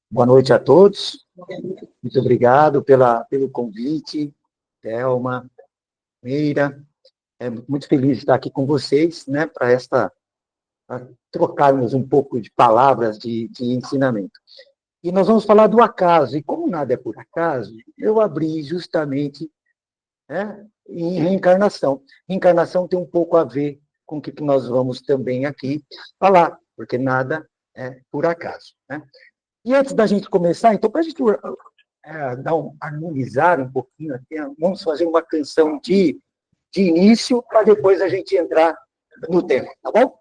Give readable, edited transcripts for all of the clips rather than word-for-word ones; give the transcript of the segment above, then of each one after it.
Boa noite a todos. Muito obrigado pelo convite, Thelma, Meira. É muito feliz de estar aqui com vocês, né, para trocarmos um pouco de palavras de ensinamento. E nós vamos falar do acaso. E como nada é por acaso, eu abri justamente, né, em reencarnação. Reencarnação tem um pouco a ver com o que nós vamos também aqui falar, porque nada é por acaso, né? E antes da gente começar, então, para a gente harmonizar um pouquinho aqui, vamos fazer uma canção de início, para depois a gente entrar no tema, tá bom?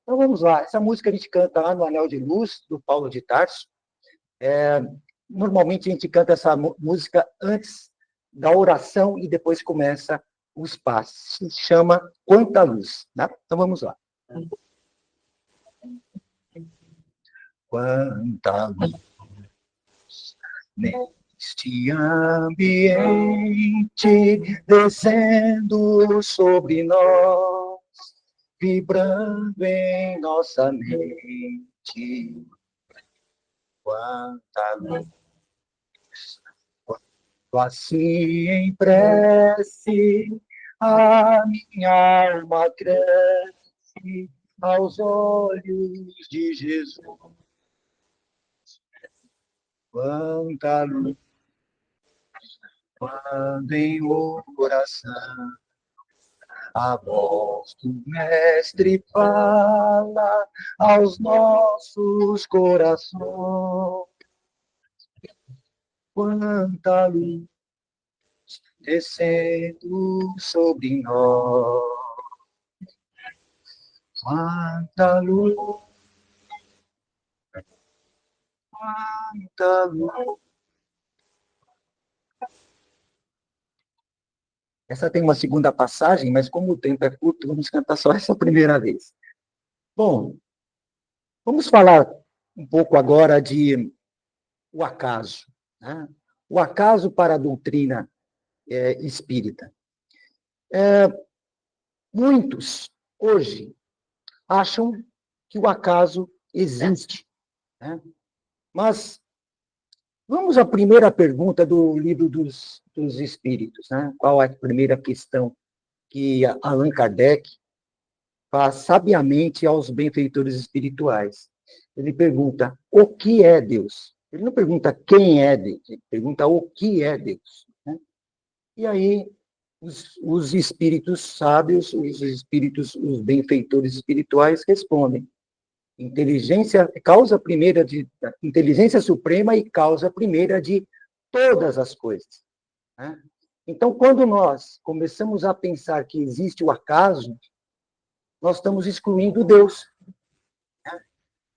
Então vamos lá. Essa música a gente canta lá no Anel de Luz, do Paulo de Tarso. Normalmente a gente canta essa música antes da oração e depois começa o espaço. Se chama Quanta Luz, né? Então vamos lá. Quanta luz neste ambiente descendo sobre nós, vibrando em nossa mente. Quanta luz, quando assim em prece, a minha alma cresce aos olhos de Jesus. Quanta luz, quando em oração a voz do Mestre fala aos nossos corações. Quanta luz descendo sobre nós. Quanta luz, quanta luz. Essa tem uma segunda passagem, mas como o tempo é curto, vamos cantar só essa primeira vez. Bom, vamos falar um pouco agora de o acaso, né? O acaso para a doutrina espírita. Muitos, hoje, acham que o acaso existe, né? Mas vamos à primeira pergunta do livro dos Espíritos, né? Qual é a primeira questão que Allan Kardec faz sabiamente aos benfeitores espirituais? Ele pergunta, o que é Deus? Ele não pergunta quem é Deus, ele pergunta o que é Deus, né? E aí, os espíritos sábios, os benfeitores espirituais respondem, inteligência suprema e causa primeira de todas as coisas, né? Então, quando nós começamos a pensar que existe o acaso, nós estamos excluindo Deus, né?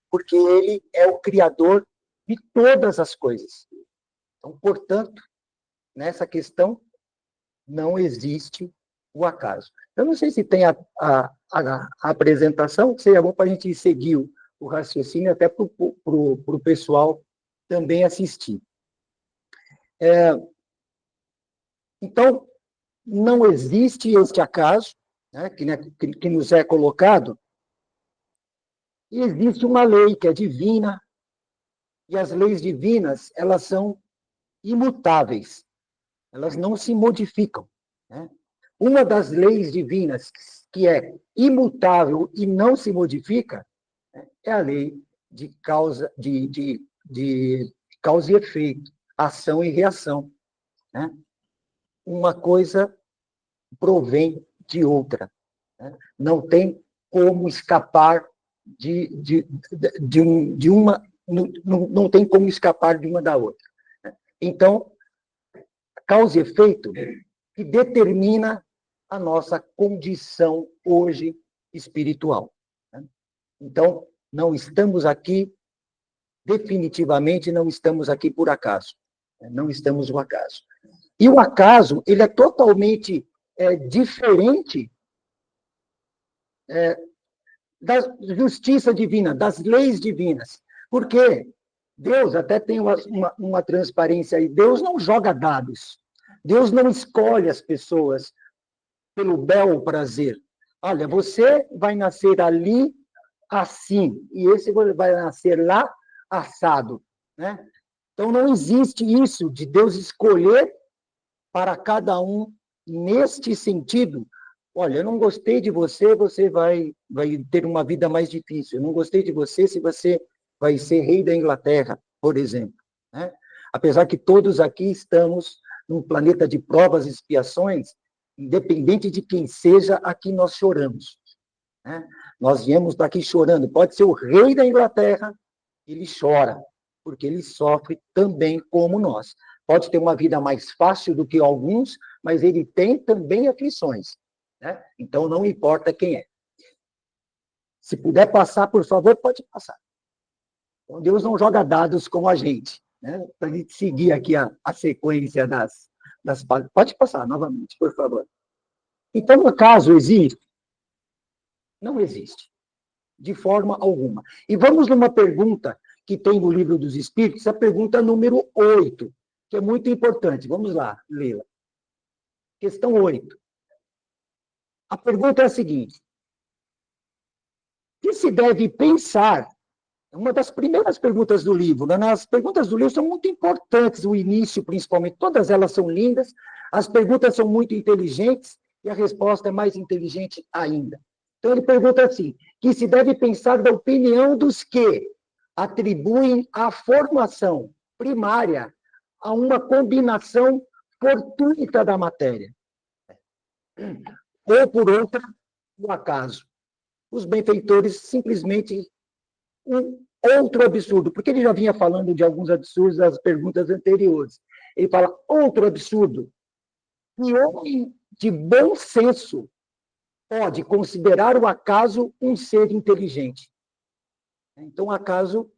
Porque ele é o criador de todas as coisas. Então, portanto, nessa questão, não existe o acaso. Eu não sei se tem a apresentação, seria bom para a gente seguir o raciocínio, até para o pessoal também assistir. Então, não existe este acaso, né, que nos é colocado, e existe uma lei que é divina, e as leis divinas, elas são imutáveis, elas não se modificam, né? Uma das leis divinas que é imutável e não se modifica, né, é a lei de causa, de causa e efeito, ação e reação, né? Uma coisa provém de outra, né? Não tem como escapar de uma, não tem como escapar de uma da outra, né? Então, causa e efeito que determina a nossa condição hoje espiritual, né? Então, não estamos aqui, definitivamente não estamos aqui por acaso, né? Não estamos no acaso. E o acaso, ele é totalmente diferente da justiça divina, das leis divinas, porque Deus até tem uma transparência aí, Deus não joga dados, Deus não escolhe as pessoas pelo bel prazer. Olha, você vai nascer ali assim, e esse vai nascer lá assado. né? Então, não existe isso de Deus escolher para cada um neste sentido. Olha, eu não gostei de você, você vai ter uma vida mais difícil. Eu não gostei de você se você vai ser rei da Inglaterra, por exemplo, né? Apesar que todos aqui estamos num planeta de provas e expiações, independente de quem seja, aqui nós choramos, né? Nós viemos daqui chorando. Pode ser o rei da Inglaterra, ele chora, porque ele sofre também como nós. Pode ter uma vida mais fácil do que alguns, mas ele tem também aflições, né? Então, não importa quem é. Se puder passar, por favor, pode passar. Então, Deus não joga dados com a gente, né? Para a gente seguir aqui a sequência das... Pode passar novamente, por favor. Então, no caso, existe? Não existe, de forma alguma. E vamos numa pergunta que tem no Livro dos Espíritos, a pergunta número 8, que é muito importante. Vamos lá, Leila. Questão 8. A pergunta é a seguinte: o que se deve pensar? Uma das primeiras perguntas do livro, né? As perguntas do livro são muito importantes, o início principalmente, todas elas são lindas, as perguntas são muito inteligentes e a resposta é mais inteligente ainda. Então ele pergunta assim: que se deve pensar da opinião dos que atribuem a formação primária a uma combinação fortuita da matéria, ou por outra, o acaso. Os benfeitores simplesmente um outro absurdo, porque ele já vinha falando de alguns absurdos das perguntas anteriores. Ele fala outro absurdo. Que homem de bom senso pode considerar o acaso um ser inteligente? Então, o acaso,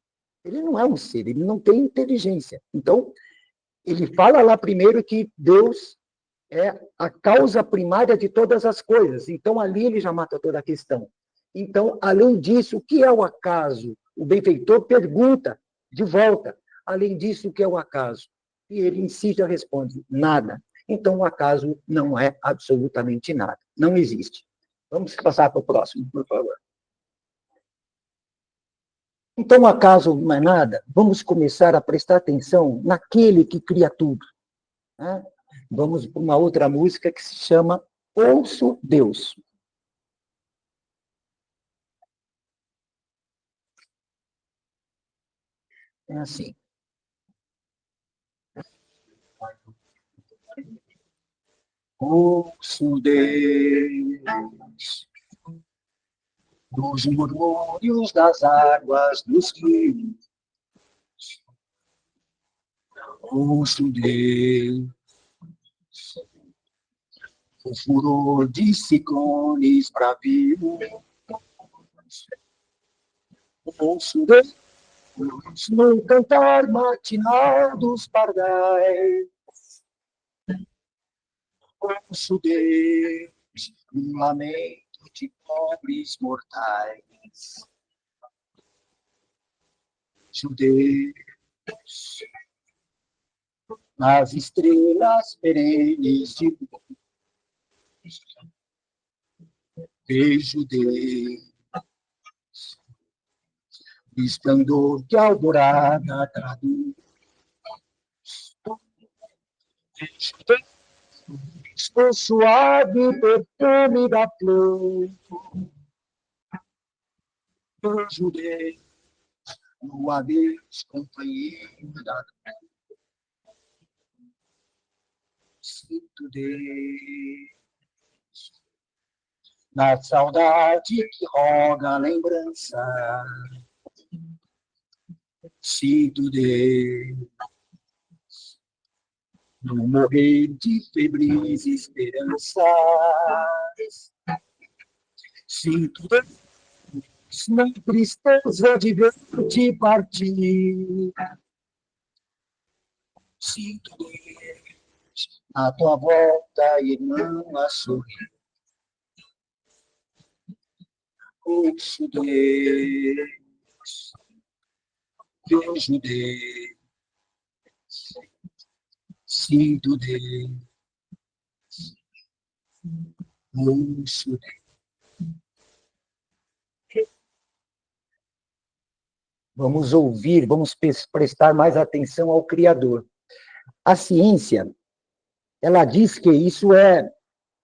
ele não é um ser, ele não tem inteligência. Então, ele fala lá primeiro que Deus é a causa primária de todas as coisas. Então, ali ele já mata toda a questão. Então, além disso, o que é o acaso? O benfeitor pergunta de volta. Além disso, o que é o acaso? E ele em si já responde: nada. Então, o acaso não é absolutamente nada. Não existe. Vamos passar para o próximo, por favor. Então, o acaso não é nada? Vamos começar a prestar atenção naquele que cria tudo, né? Vamos para uma outra música que se chama Ouço Deus. É assim. Ouço Deus dos murmúrios das águas dos rios. Ouço Deus o furor de ciclones bravios. Ouço Deus no cantar matinal dos pardais. Ouço Deus no lamento de pobres mortais. Judeus nas estrelas perenes de luz. Vejo Deus, esplendor que a alvorada traduz. Vejo Deus, o suave perfume da flor. Vejo Deus, no adeus companheiro da sinto Deus, na saudade que roga a lembrança. Sinto Deus, no morrer de febris esperanças. Sinto Deus, na tristeza de ver-te partir. Sinto Deus, a tua volta, irmão, a sorrir. Ouço Deus, vejo Deus, sinto Deus, ouço Deus. Vamos ouvir, vamos prestar mais atenção ao Criador. A ciência, ela diz que isso é,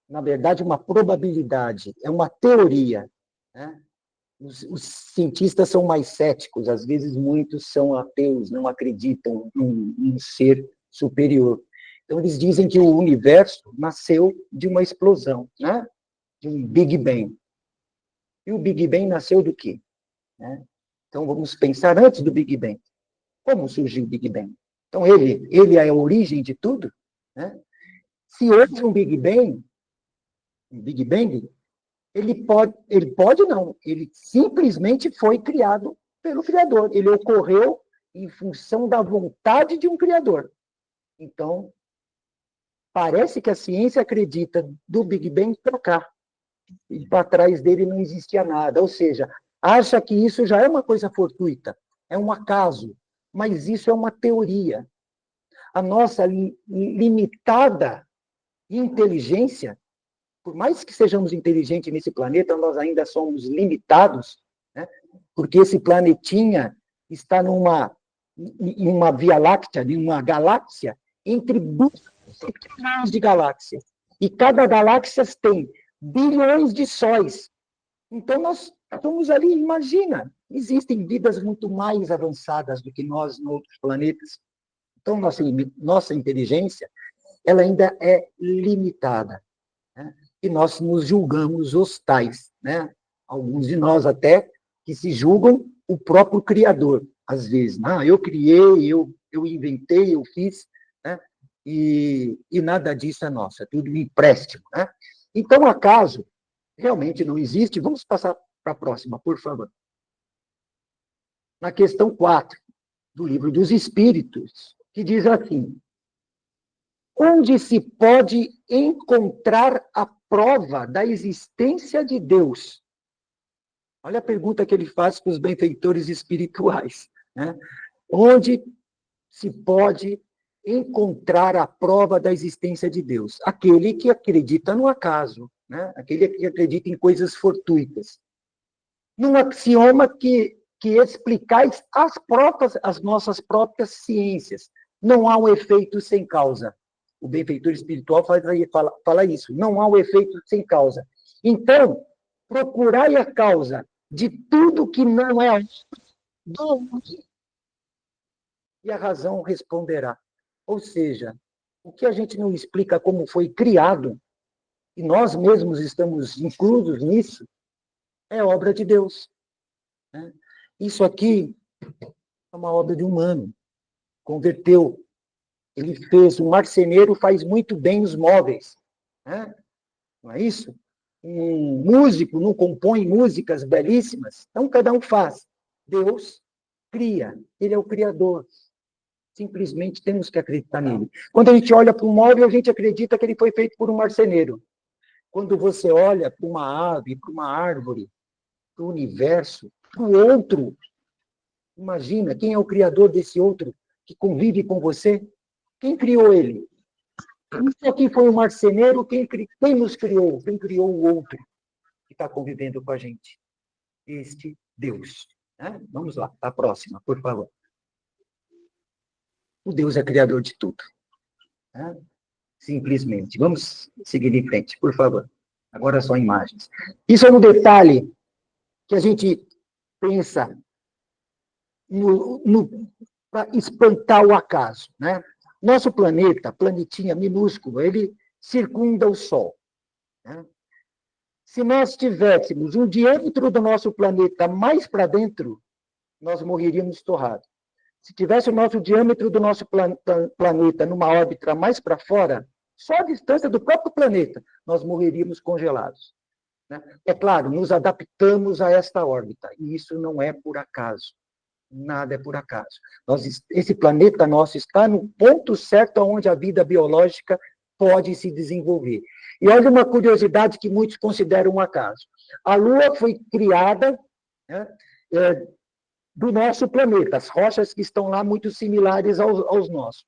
na verdade, uma probabilidade, é uma teoria, né? Os cientistas são mais céticos, às vezes muitos são ateus, não acreditam em um ser superior. Então, eles dizem que o universo nasceu de uma explosão, né? De um Big Bang. E o Big Bang nasceu do quê? Né? Então, vamos pensar antes do Big Bang. Como surgiu o Big Bang? Então, ele é a origem de tudo? Né? Se houve um Big Bang, ele pode não, ele simplesmente foi criado pelo Criador. Ele ocorreu em função da vontade de um Criador. Então, parece que a ciência acredita do Big Bang para cá. E para trás dele não existia nada. Ou seja, acha que isso já é uma coisa fortuita, é um acaso. Mas isso é uma teoria. A nossa limitada inteligência, por mais que sejamos inteligentes nesse planeta, nós ainda somos limitados, né? Porque esse planetinha está em uma Via Láctea, em uma galáxia, entre bilhões de galáxias. E cada galáxia tem bilhões de sóis. Então, nós estamos ali, imagina, existem vidas muito mais avançadas do que nós em outros planetas. Então, nossa inteligência, ela ainda é limitada, né? E nós nos julgamos hostais, né? Alguns de nós até que se julgam o próprio Criador, às vezes. Ah, eu criei, eu inventei, eu fiz, né? E nada disso é nosso, é tudo um empréstimo, né? Então, acaso realmente não existe. Vamos passar para a próxima, por favor. Na questão 4 do Livro dos Espíritos, que diz assim: onde se pode encontrar a prova da existência de Deus? Olha a pergunta que ele faz para os benfeitores espirituais, né? Onde se pode encontrar a prova da existência de Deus? Aquele que acredita no acaso, né? Aquele que acredita em coisas fortuitas. Num axioma que explicais as nossas próprias ciências. Não há um efeito sem causa. O benfeitor espiritual fala isso. Não há um efeito sem causa. Então, procurai a causa de tudo que não é e a razão responderá. Ou seja, o que a gente não explica como foi criado, e nós mesmos estamos inclusos nisso, é obra de Deus. Né? Isso aqui é uma obra de um humano. Converteu. Ele fez, um marceneiro faz muito bem os móveis. Né? Não é isso? Um músico não compõe músicas belíssimas. Então, cada um faz. Deus cria. Ele é o criador. Simplesmente temos que acreditar nele. Quando a gente olha para um móvel, a gente acredita que ele foi feito por um marceneiro. Quando você olha para uma ave, para uma árvore, para o universo, para o outro, imagina, quem é o criador desse outro que convive com você? Quem criou ele? Isso aqui foi um marceneiro, quem nos criou? Quem criou o outro que está convivendo com a gente? Este Deus. Né? Vamos lá, a próxima, por favor. O Deus é criador de tudo. Né? Simplesmente. Vamos seguir em frente, por favor. Agora só imagens. Isso é um detalhe que a gente pensa para espantar o acaso. Né? Nosso planeta, planetinha minúsculo, ele circunda o Sol. Né? Se nós tivéssemos um diâmetro do nosso planeta mais para dentro, nós morreríamos torrados. Se tivesse o nosso diâmetro do nosso planeta numa órbita mais para fora, só a distância do próprio planeta, nós morreríamos congelados. Né? É claro, nos adaptamos a esta órbita, e isso não é por acaso. Nada é por acaso. Esse planeta nosso está no ponto certo onde a vida biológica pode se desenvolver. E olha uma curiosidade que muitos consideram um acaso. A Lua foi criada, né, do nosso planeta, as rochas que estão lá muito similares aos nossos.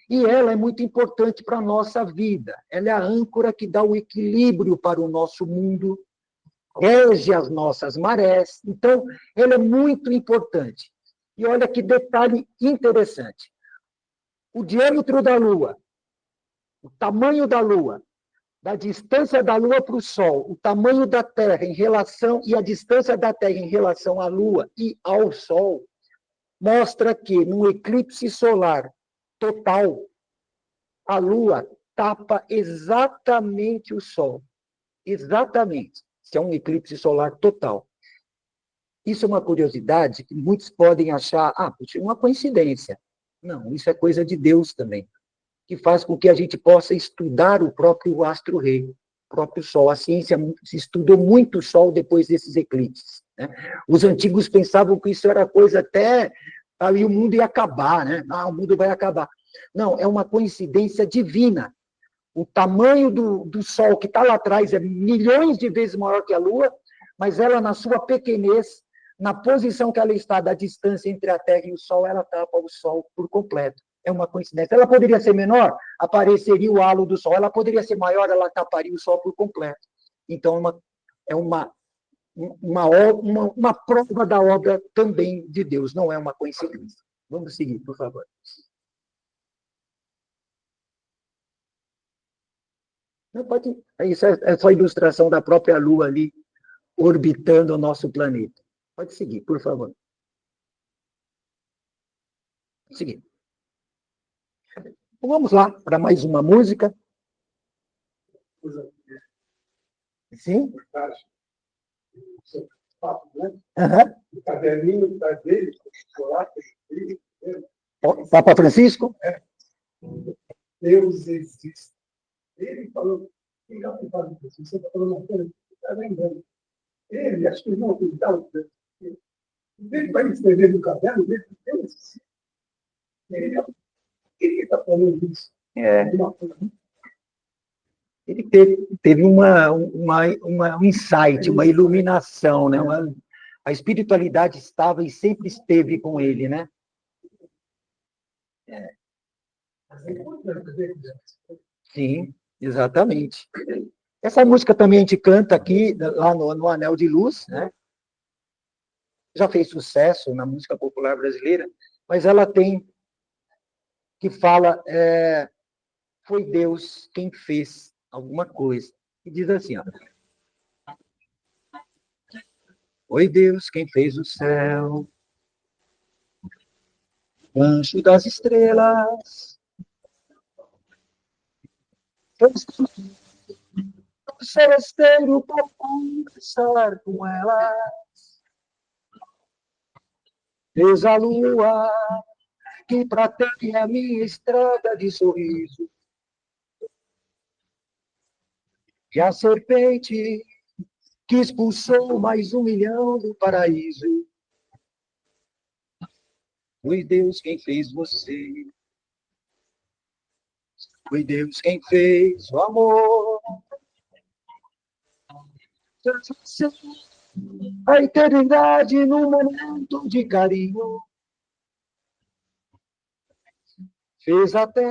E ela é muito importante para a nossa vida. Ela é a âncora que dá o equilíbrio para o nosso mundo, rege as nossas marés. Então, ela é muito importante. E olha que detalhe interessante. O diâmetro da Lua, o tamanho da Lua, da distância da Lua para o Sol, o tamanho da Terra em relação e a distância da Terra em relação à Lua e ao Sol, mostra que num eclipse solar total, a Lua tapa exatamente o Sol. Exatamente. Se é um eclipse solar total. Isso é uma curiosidade que muitos podem achar, puxa, uma coincidência. Não, isso é coisa de Deus também, que faz com que a gente possa estudar o próprio astro-rei, o próprio Sol. A ciência se estudou muito o Sol depois desses eclipses, né? Os antigos pensavam que isso era coisa até aí o mundo ia acabar, né? O mundo vai acabar. Não, é uma coincidência divina. O tamanho do Sol que está lá atrás é milhões de vezes maior que a Lua, mas ela, na sua pequenez, na posição que ela está da distância entre a Terra e o Sol, ela tapa o Sol por completo. É uma coincidência. Ela poderia ser menor, apareceria o halo do Sol. Ela poderia ser maior, ela taparia o Sol por completo. Então, é uma prova da obra também de Deus, não é uma coincidência. Vamos seguir, por favor. Não, pode, isso é só ilustração da própria Lua ali, orbitando o nosso planeta. Pode seguir, por favor. Seguir. Então, vamos lá para mais uma música. Sim? O caderninho dele, Papa Francisco? Deus existe. Ele falou, quem já tem falado isso? Você está falando uma coisa, está lembrando. Ele, acho que não acreditava. Ele vai escrever no caderno dele, Deus existe. Ele está falando isso. Ele teve um insight, uma iluminação, né? A espiritualidade estava e sempre esteve com ele, né? Sim, exatamente. Essa música também a gente canta aqui, lá no Anel de Luz, né? Já fez sucesso na música popular brasileira, mas ela tem que fala, foi Deus quem fez alguma coisa. E diz assim, ó. Foi Deus quem fez o céu, o anjo das estrelas, o celesteiro para conversar com ela, fez a lua que prateia a minha estrada de sorriso, e a serpente que expulsou mais 1 milhão do paraíso. Foi Deus quem fez você. Foi Deus quem fez o amor. A eternidade num momento de carinho. Fez até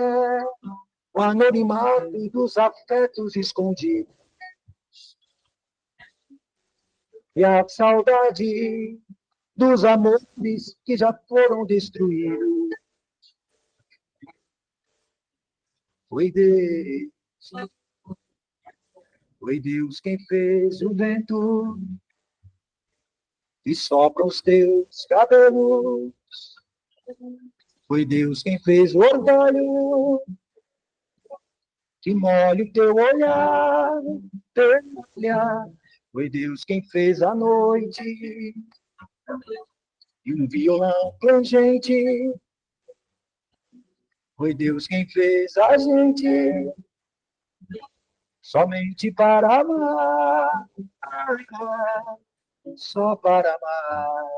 o anonimato dos afetos escondidos. E a saudade dos amores que já foram destruídos. Foi Deus quem fez o vento que sopra os teus cabelos. Foi Deus quem fez o orvalho que molha o teu olhar, Foi Deus quem fez a noite e um violão plangente. Foi Deus quem fez a gente somente para amar, só para amar.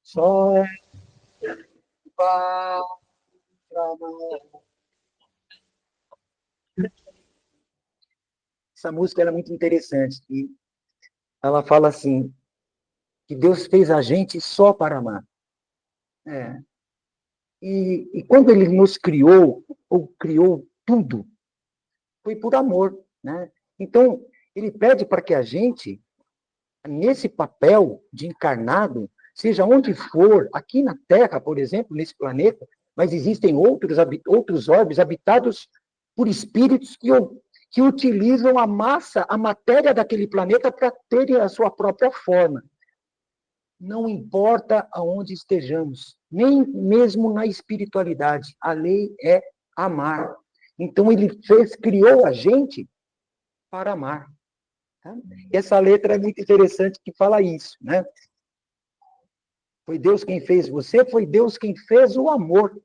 Só para amar. Essa música é muito interessante. E ela fala assim, que Deus fez a gente só para amar. E quando ele nos criou, ou criou tudo, foi por amor, né? Então, ele pede para que a gente nesse papel de encarnado, seja onde for, aqui na Terra, por exemplo, nesse planeta, mas existem outros orbes habitados por espíritos que utilizam a massa, a matéria daquele planeta para terem a sua própria forma. Não importa aonde estejamos, nem mesmo na espiritualidade, a lei é amar. Então, ele criou a gente para amar. Tá? E essa letra é muito interessante que fala isso, né? Foi Deus quem fez você, foi Deus quem fez o amor.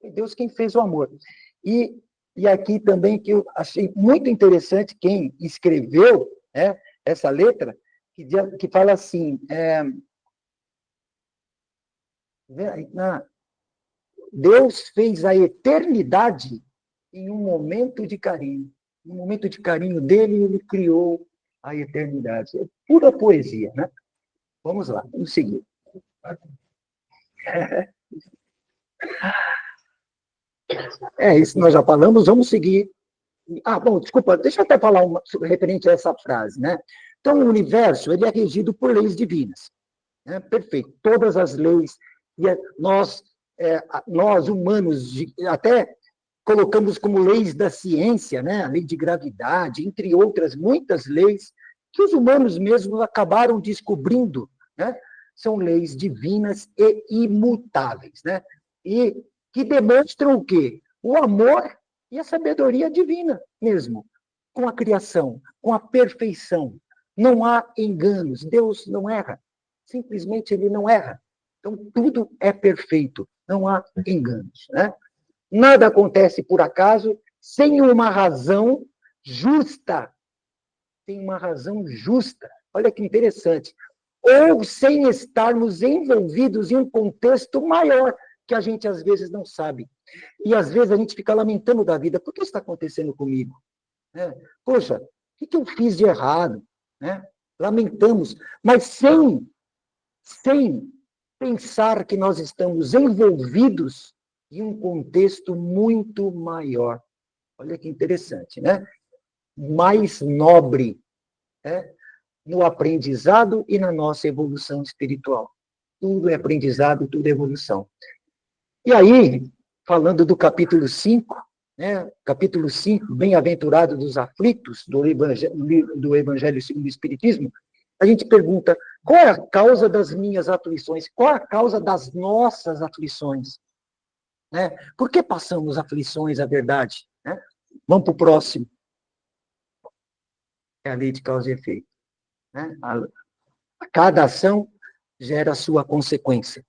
Foi Deus quem fez o amor. E aqui também que eu achei muito interessante quem escreveu, né, essa letra, que fala assim, Deus fez a eternidade em um momento de carinho. No momento de carinho dele, ele criou a eternidade. É pura poesia, né? Vamos lá, vamos seguir. Isso nós já falamos, vamos seguir. Bom, desculpa, deixa eu até falar referente a essa frase, né? Então, o universo, ele é regido por leis divinas. Né? Perfeito. Todas as leis, e nós humanos, até colocamos como leis da ciência, né? A lei de gravidade, entre outras muitas leis, que os humanos mesmos acabaram descobrindo, né? São leis divinas e imutáveis, né? E que demonstram o quê? O amor e a sabedoria divina mesmo, com a criação, com a perfeição. Não há enganos, Deus não erra, simplesmente ele não erra. Então, tudo é perfeito, não há enganos, né? Nada acontece por acaso, sem uma razão justa. Tem uma razão justa. Olha que interessante. Ou sem estarmos envolvidos em um contexto maior, que a gente às vezes não sabe. E às vezes a gente fica lamentando da vida. Por que isso está acontecendo comigo? Poxa, o que eu fiz de errado? Lamentamos, mas sem pensar que nós estamos envolvidos em um contexto muito maior. Olha que interessante, né? Mais nobre, né? No aprendizado e na nossa evolução espiritual. Tudo é aprendizado, tudo é evolução. E aí, falando do capítulo 5, né? Capítulo 5, Bem-aventurado dos aflitos, do Evangelho segundo o Espiritismo, a gente pergunta, qual é a causa das minhas aflições? Qual é a causa das nossas aflições? Né? Por que passamos aflições, a verdade? Né? Vamos para o próximo. É a lei de causa e efeito. Né? Cada ação gera a sua consequência.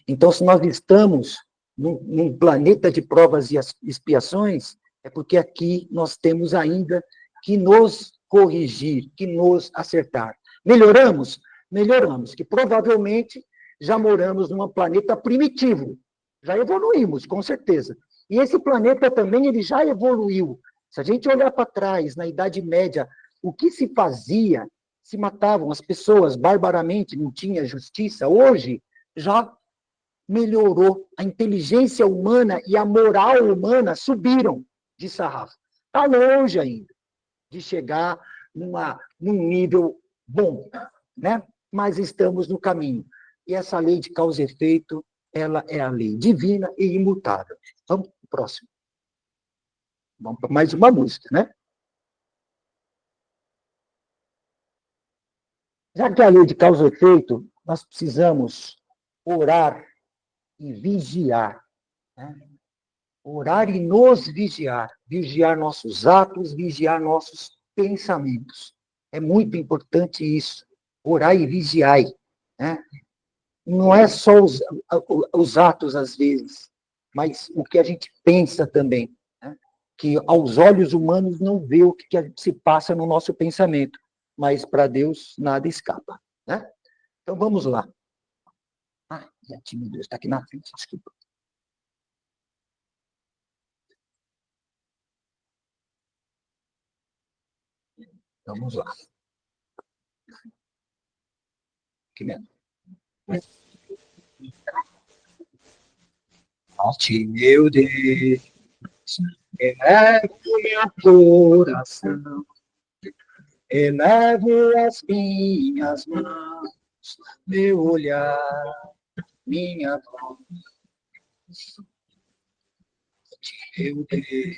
Então, se nós estamos num planeta de provas e expiações, é porque aqui nós temos ainda que nos corrigir, que nos acertar. Melhoramos? Melhoramos, que provavelmente já moramos num planeta primitivo. Já evoluímos, com certeza. E esse planeta também ele já evoluiu. Se a gente olhar para trás, na Idade Média, o que se fazia, se matavam as pessoas barbaramente, não tinha justiça. Hoje, já melhorou. A inteligência humana e a moral humana subiram de sarrafo. Está longe ainda de chegar num nível bom, né? Mas estamos no caminho. E essa lei de causa e efeito, ela é a lei divina e imutável. Vamos para o próximo. Vamos para mais uma música, né? Já que a lei de causa e efeito, nós precisamos orar e vigiar. Né? Orar e nos vigiar. Vigiar nossos atos, vigiar nossos pensamentos. É muito importante isso. Orar e vigiar. Né? Não é só os atos, às vezes, mas o que a gente pensa também. Né? Que aos olhos humanos não vê o que se passa no nosso pensamento, mas para Deus nada escapa. Né? Então vamos lá. Minha timidez está aqui na frente, desculpa. Vamos lá. Aqui mesmo. Note, meu Deus, é o meu coração, Elevo as minhas mãos, meu olhar, minha voz, meu Deus,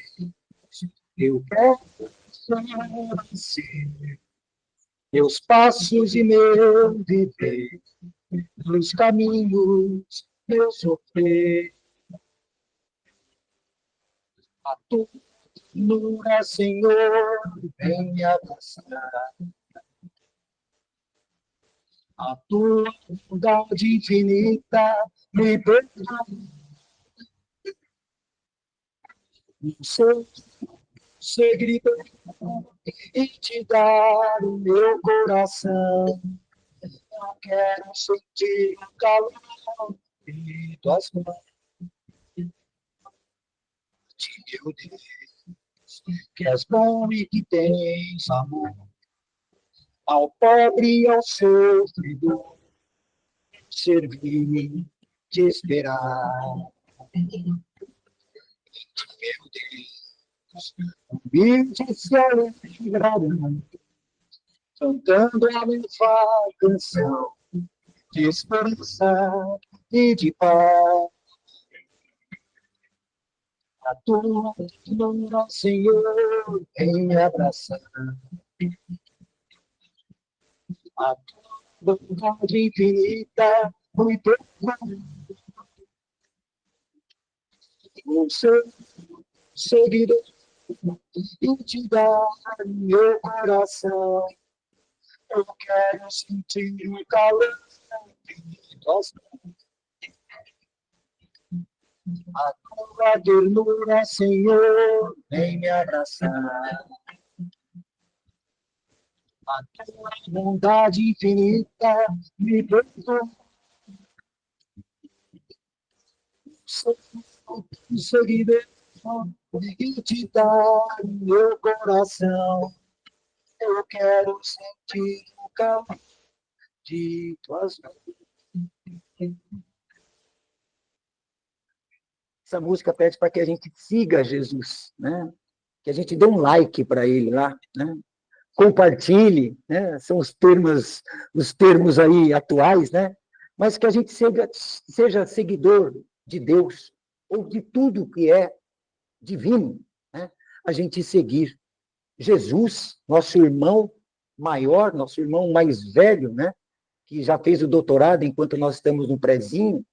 eu quero ser meus passos e meu viver, nos caminhos, meu sofrer, a tua ternura, Senhor, vem me abraçar. A tua bondade infinita me perdoa. O seu segredo e te dar o meu coração. Eu quero sentir o calor de tuas mãos, meu Deus, que és bom e que tens amor ao pobre e ao sofredor, servir, te esperar. Meu Deus, humilde se alegrarão, cantando a nova canção de esperança e de paz. A tua ternura, Senhor, vem me abraçar. A tua bondade infinita me perdoa. O seu seguidor e te dar meu coração. Eu quero sentir o calor de tuas mãos. A tua ternura, Senhor, vem me abraçar. A tua bondade infinita me perdoa. Seguidor e te dar meu coração. Eu quero sentir o calor de tuas mãos. Essa música pede para que a gente siga Jesus, né? Que a gente dê um like para ele lá, né? Compartilhe, né? São os termos aí atuais, né? Mas que a gente seja seguidor de Deus, ou de tudo que é divino, né? A gente seguir Jesus, nosso irmão maior, nosso irmão mais velho, né? Que já fez o doutorado enquanto nós estamos no prezinho,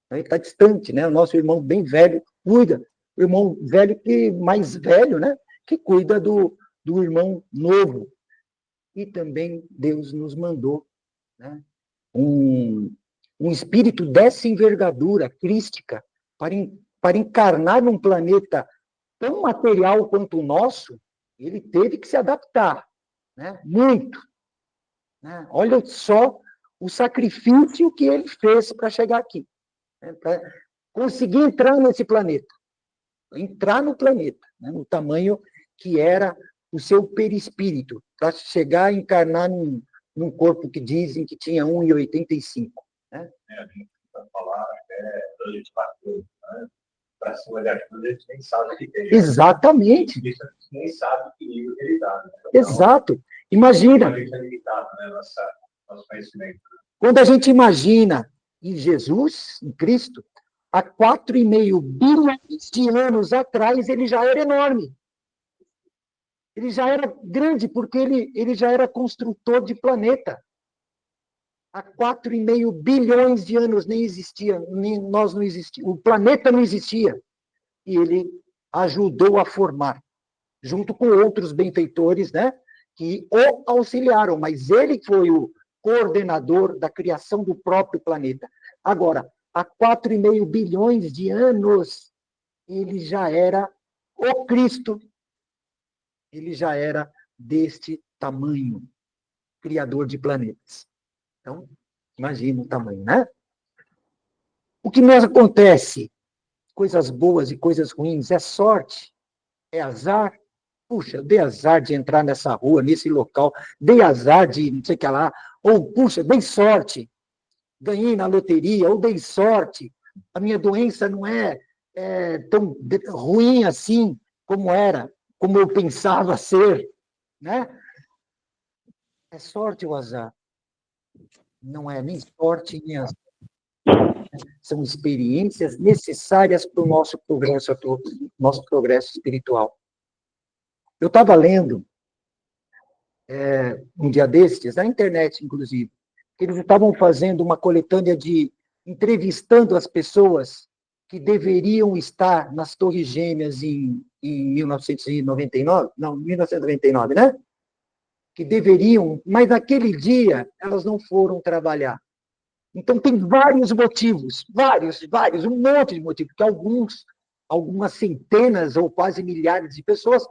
ele está distante, né? O nosso irmão bem velho cuida, o irmão velho que mais velho, né? Que cuida do irmão novo. E também Deus nos mandou, né? Um espírito dessa envergadura crística para encarnar num planeta tão material quanto o nosso. Ele teve que se adaptar, né? Muito, né? Olha só o sacrifício que ele fez para chegar aqui, né? Para conseguir entrar nesse planeta, entrar no planeta, né? No tamanho que era o seu perispírito, para chegar a encarnar num corpo que dizem que tinha 1,85. Né? A gente vai falar até 2,14, né? Para cima de aquilo, a gente nem sabe o que é. Exatamente. A gente nem sabe que nível ele está. Né? Então, exato. Imagina. A gente é limitado, né? Nosso conhecimento. Quando a gente imagina em Jesus, em Cristo, há 4,5 bilhões de anos atrás, ele já era enorme. Ele já era grande, porque ele já era construtor de planeta. Há 4,5 bilhões de anos nem existia, nem nós não existíamos, o planeta não existia. E ele ajudou a formar, junto com outros benfeitores, né, que o auxiliaram, mas ele foi o coordenador da criação do próprio planeta. Agora, há 4,5 bilhões de anos, ele já era o Cristo, ele já era deste tamanho, criador de planetas. Então, imagina o tamanho, né? O que nos acontece, coisas boas e coisas ruins, é sorte, é azar. Puxa, eu dei azar de entrar nessa rua, nesse local, dei azar de não sei o que lá, ou, puxa, dei sorte, ganhei na loteria, ou dei sorte, a minha doença não é tão ruim assim como era, como eu pensava ser, né? É sorte ou azar? Não é nem sorte, nem azar. São experiências necessárias para o nosso progresso espiritual. Eu estava lendo, um dia destes, na internet, inclusive, que eles estavam fazendo uma coletânea de entrevistando as pessoas que deveriam estar nas Torres Gêmeas em 1999, não, 1999, né? Que deveriam, mas naquele dia elas não foram trabalhar. Então, tem vários motivos, vários, um monte de motivos, que algumas centenas ou quase milhares de pessoas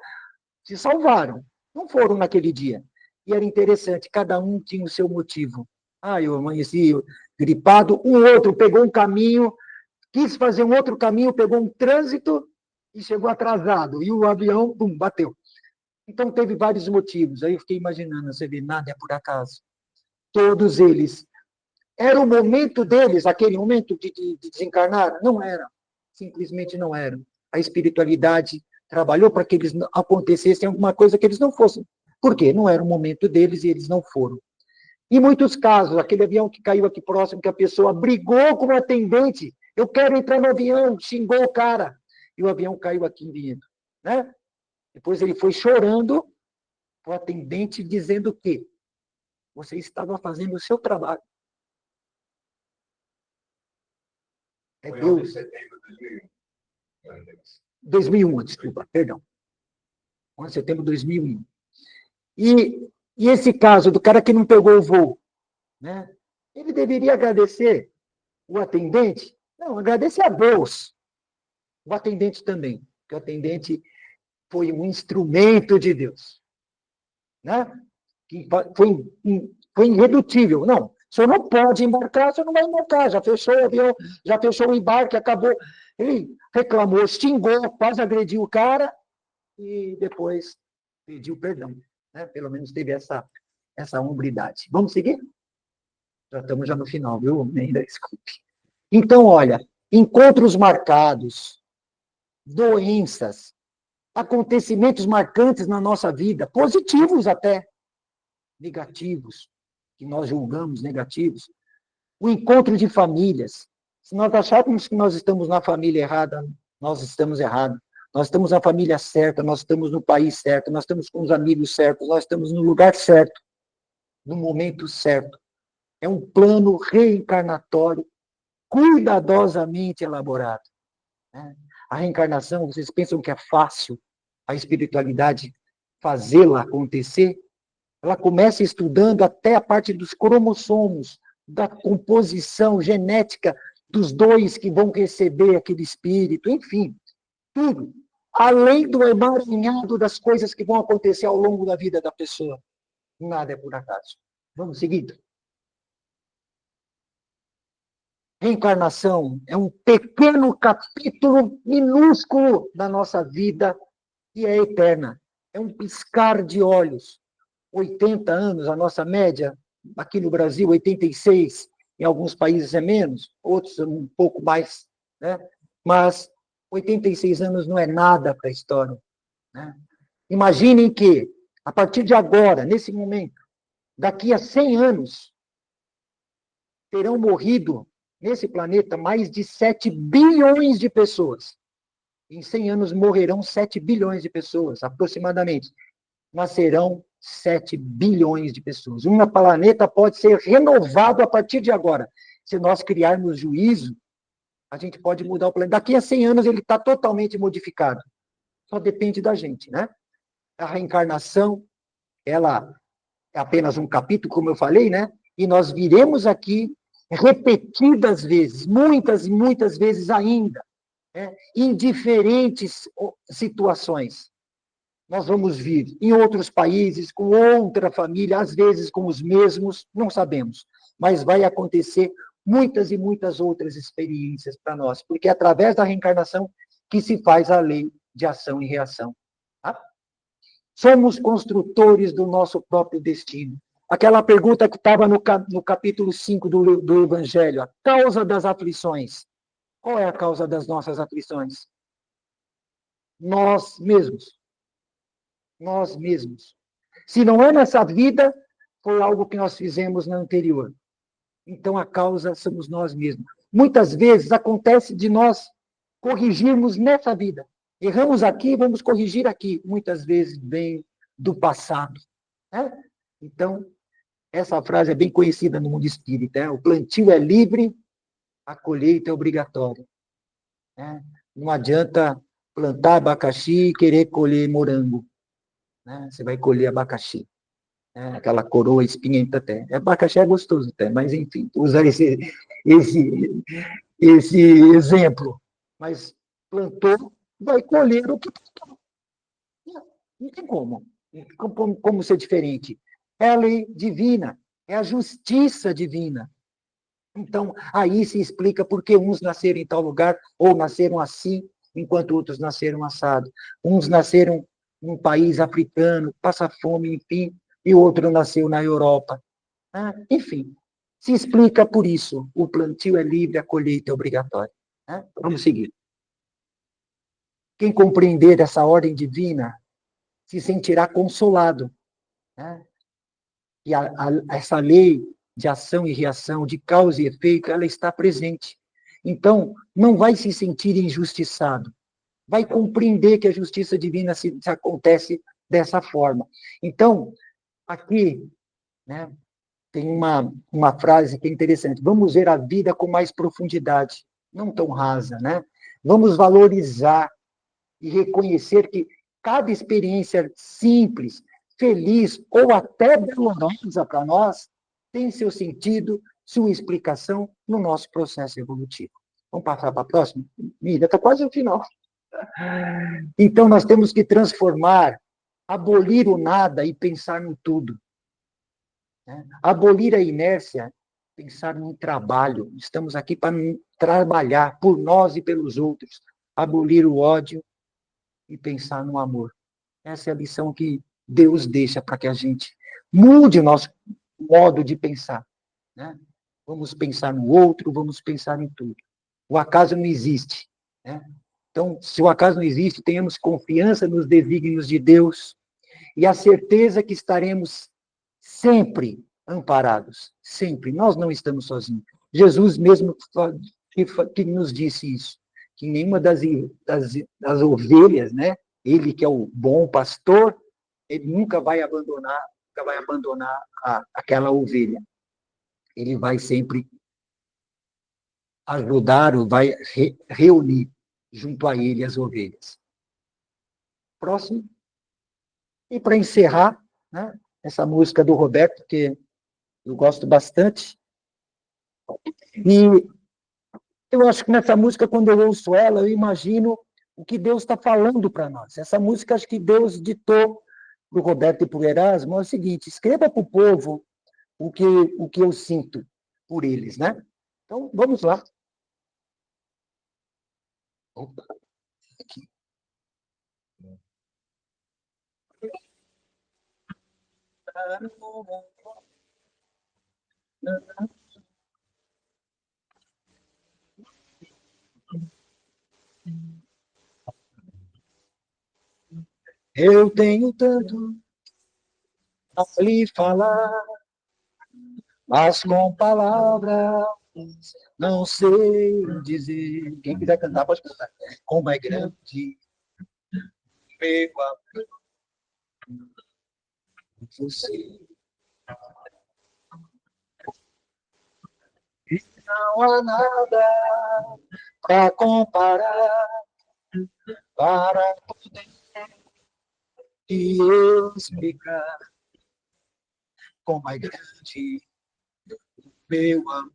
se salvaram, não foram naquele dia. E era interessante, cada um tinha o seu motivo. Ah, eu amanheci gripado, um outro pegou um caminho, quis fazer um outro caminho, pegou um trânsito e chegou atrasado, e o avião, bum, bateu. Então, teve vários motivos. Aí eu fiquei imaginando, você vê, nada é por acaso. Todos eles. Era o momento deles, aquele momento de desencarnar? Não era. Simplesmente não era. A espiritualidade trabalhou para que eles acontecessem alguma coisa que eles não fossem. Por quê? Não era o momento deles e eles não foram. Em muitos casos, aquele avião que caiu aqui próximo, que a pessoa brigou com o atendente, eu quero entrar no avião, xingou o cara, e o avião caiu aqui vindo, né? Depois ele foi chorando, o atendente dizendo que você estava fazendo o seu trabalho. É Foi Deus. Em setembro de 2001, desculpa, perdão. 11 de setembro de 2001. E esse caso do cara que não pegou o voo, né? Ele deveria agradecer o atendente? Não, agradecer a Deus. O atendente também, porque o atendente foi um instrumento de Deus, né? Que foi irredutível. Não, o senhor não pode embarcar, o senhor não vai embarcar, já fechou o avião, já fechou o embarque, acabou. Ele reclamou, xingou, quase agrediu o cara e depois pediu perdão, né? Pelo menos teve essa hombridade. Vamos seguir? Já estamos já no final, viu? Ainda desculpe. Então, olha, encontros marcados, doenças, acontecimentos marcantes na nossa vida, positivos até, negativos, que nós julgamos negativos, o encontro de famílias. Se nós acharmos que nós estamos na família errada, nós estamos errados. Nós estamos na família certa, nós estamos no país certo, nós estamos com os amigos certos, nós estamos no lugar certo, no momento certo. É um plano reencarnatório cuidadosamente elaborado, né? A reencarnação, vocês pensam que é fácil a espiritualidade fazê-la acontecer? Ela começa estudando até a parte dos cromossomos, da composição genética dos dois que vão receber aquele espírito, enfim, tudo. Além do emaranhado das coisas que vão acontecer ao longo da vida da pessoa. Nada é por acaso. Vamos seguindo. Reencarnação é um pequeno capítulo minúsculo da nossa vida e é eterna. É um piscar de olhos. 80 anos, a nossa média, aqui no Brasil, 86, em alguns países é menos, outros um pouco mais, né? Mas 86 anos não é nada para a história, né? Imaginem que, a partir de agora, nesse momento, daqui a 100 anos, terão morrido nesse planeta mais de 7 bilhões de pessoas. Em 100 anos morrerão 7 bilhões de pessoas, aproximadamente. Nascerão 7 bilhões de pessoas. Um planeta pode ser renovado a partir de agora. Se nós criarmos juízo, a gente pode mudar o planeta. Daqui a 100 anos ele está totalmente modificado. Só depende da gente, né? A reencarnação, ela é apenas um capítulo, como eu falei, né? E nós viremos aqui repetidas vezes, muitas e muitas vezes ainda, né? Em diferentes situações. Nós vamos vir em outros países, com outra família, às vezes com os mesmos, não sabemos. Mas vai acontecer muitas e muitas outras experiências para nós, porque é através da reencarnação que se faz a lei de ação e reação. Tá? Somos construtores do nosso próprio destino. Aquela pergunta que estava no capítulo 5 do Evangelho, a causa das aflições. Qual é a causa das nossas aflições? Nós mesmos. Nós mesmos. Se não é nessa vida, foi algo que nós fizemos na anterior. Então, a causa somos nós mesmos. Muitas vezes acontece de nós corrigirmos nessa vida. Erramos aqui, vamos corrigir aqui. Muitas vezes vem do passado. Né? Então, essa frase é bem conhecida no mundo espírita. O plantio é livre, a colheita é obrigatória. Né? Não adianta plantar abacaxi e querer colher morango. Né? Você vai colher abacaxi. Aquela coroa espinhenta até. Abacaxi é gostoso até, mas enfim, usar esse exemplo. Mas plantou, vai colher o que plantou. Não tem como. Como ser diferente? É a lei divina, é a justiça divina. Então, aí se explica por que uns nasceram em tal lugar, ou nasceram assim, enquanto outros nasceram assado. Uns nasceram num país africano, passa fome, enfim, e outro nasceu na Europa. Enfim, se explica por isso. O plantio é livre, a colheita é obrigatória. Vamos seguir. Quem compreender essa ordem divina se sentirá consolado. E essa lei de ação e reação, de causa e efeito, ela está presente. Então, não vai se sentir injustiçado. Vai compreender que a justiça divina se acontece dessa forma. Então, aqui, né, tem uma frase que é interessante. Vamos ver a vida com mais profundidade, não tão rasa, né? Vamos valorizar e reconhecer que cada experiência simples, feliz ou até dolorosa para nós tem seu sentido, sua explicação no nosso processo evolutivo. Vamos passar para a próxima? Mira, está quase no final. Então, nós temos que transformar, abolir o nada e pensar no tudo. Abolir a inércia, pensar no trabalho. Estamos aqui para trabalhar por nós e pelos outros. Abolir o ódio e pensar no amor. Essa é a lição que Deus deixa para que a gente mude o nosso modo de pensar. Né? Vamos pensar no outro, vamos pensar em tudo. O acaso não existe. Né? Então, se o acaso não existe, tenhamos confiança nos desígnios de Deus e a certeza que estaremos sempre amparados. Sempre. Nós não estamos sozinhos. Jesus mesmo que nos disse isso, que nenhuma das ovelhas, né? Ele que é o bom pastor, ele nunca vai abandonar aquela ovelha. Ele vai sempre ajudar, ou vai reunir junto a ele as ovelhas. Próximo. E para encerrar, né, essa música do Roberto, que eu gosto bastante. E eu acho que nessa música, quando eu ouço ela, eu imagino o que Deus está falando para nós. Essa música, acho que Deus ditou para o Roberto e para o Erasmo, é o seguinte: escreva para o povo o que eu sinto por eles, né? Então, vamos lá. Opa, aqui. Eu tenho tanto a lhe falar, mas com palavras não sei dizer. Quem quiser cantar, pode cantar. Como é grande meu amor, você. E não há nada para comparar, para poder te explicar como é grande meu amor.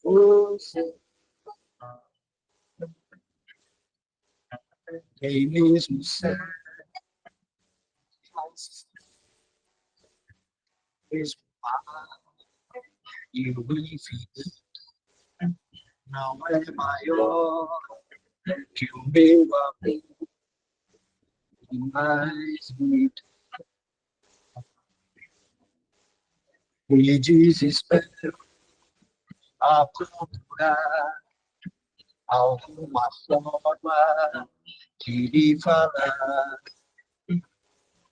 Você tem mesmo céu, mesmo mar, e o infinito não é maior que o meu amor, e mais bonito. Me desespero a procurar alguma forma de lhe falar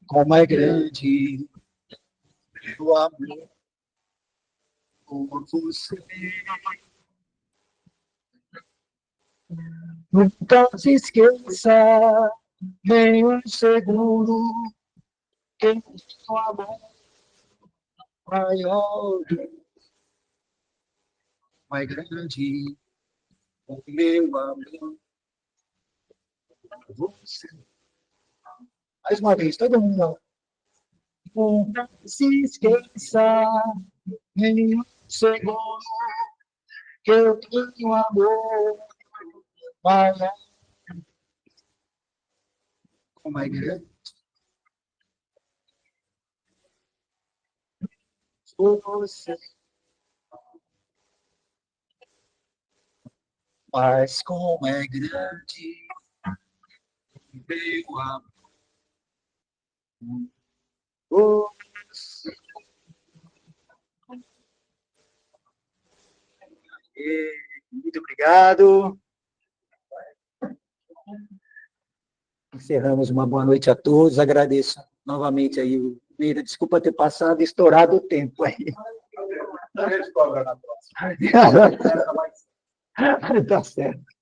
como é grande do amor por você. Nunca se esqueça, nem um segundo, que o amor maior, mais grande, o meu amor por você. Mais uma vez, todo mundo. Nunca se esqueça, nem um segundo, que eu tenho amor maior, mais grande por você. Mas como é grande meu amor por você. Muito obrigado. Encerramos. Uma boa noite a todos. Agradeço novamente aí o Meira. Desculpa ter passado, estourado o tempo aí. Tá certo.